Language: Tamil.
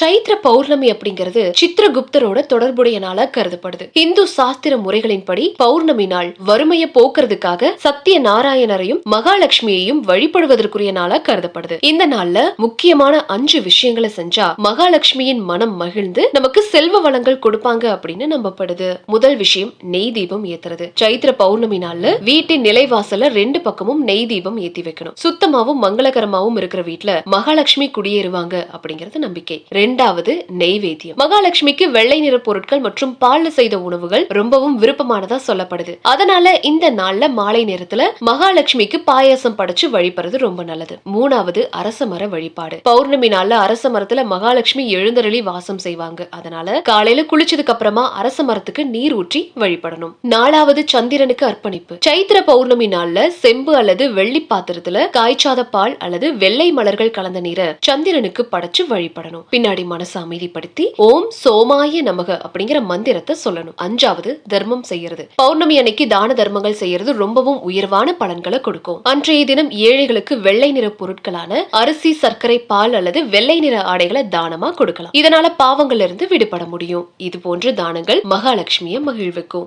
சைத்ர பௌர்ணமி அப்படிங்கிறது சித்ரகுப்தரோட தொடர்புடைய நாளா கருதப்படுது. இந்து சாஸ்திர முறைகளின்படி பௌர்ணமி நாள் வறுமையை போக்குறதுக்காக சத்திய நாராயணரையும் மகாலட்சுமியையும் வழிபடுவதற்குரிய நாளா கருதப்படுது. இந்த நாள்ல முக்கியமான 5 விஷயங்களை செஞ்சா மகாலட்சுமியின் மனம் மகிழ்ந்து நமக்கு செல்வ வளங்கள் கொடுப்பாங்க அப்படின்னு நம்பப்படுது. முதல் விஷயம் நெய் தீபம் ஏத்துறது. சைத்ர பௌர்ணமி நாள்ல வீட்டின் நிலைவாசல 2 பக்கமும் நெய் தீபம் ஏத்தி வைக்கணும். சுத்தமாவும் மங்களகரமாவும் இருக்கிற வீட்டுல மகாலட்சுமி குடியேறுவாங்க அப்படிங்கிறது நம்பிக்கை. இரண்டாவது நெய்வேத்தியம். மகாலட்சுமிக்கு வெள்ளை நிற பொருட்கள் மற்றும் பால்ல செய்த உணவுகள் ரொம்பவும் விருப்பமானதா சொல்லப்படுது. அதனால இந்த நாள்ல மாலை நேரத்துல மகாலட்சுமிக்கு பாயாசம் படைச்சு வழிபடுறது ரொம்ப நல்லது. மூணாவது அரச மர வழிபாடு. பௌர்ணமி நாள்ல அரச மரத்துல மகாலட்சுமி எழுந்தருளி வாசம் செய்வாங்க. அதனால காலையில குளிச்சதுக்கு அப்புறமா அரச மரத்துக்கு நீர் ஊற்றி வழிபடணும். நாலாவது சந்திரனுக்கு அர்ப்பணிப்பு. சைத்திர பௌர்ணமி நாள்ல செம்பு அல்லது வெள்ளி பாத்திரத்துல காய்ச்சாத பால் அல்லது வெள்ளை மலர்கள் கலந்த நீரை சந்திரனுக்கு படைச்சு வழிபடணும். பின்னாடி மனசை அமைதிப்படுத்தி ஓம் சோமாய நமக அப்படிங்கிற மந்திரத்தை சொல்லணும். அஞ்சாவது தர்மம் செய்யறது. பௌர்ணமி அன்னைக்கு தான தர்மங்கள் செய்யறது ரொம்பவும் உயர்வான பலன்களை கொடுக்கும். அன்றைய தினம் ஏழைகளுக்கு வெள்ளை நிற பொருட்களான அரிசி, சர்க்கரை, பால் அல்லது வெள்ளை நிற ஆடைகளை தானமா கொடுக்கலாம். இதனால பாவங்கள்ல இருந்து விடுபட முடியும். இது போன்ற தானங்கள் மகாலட்சுமியை மகிழ்விக்கும்.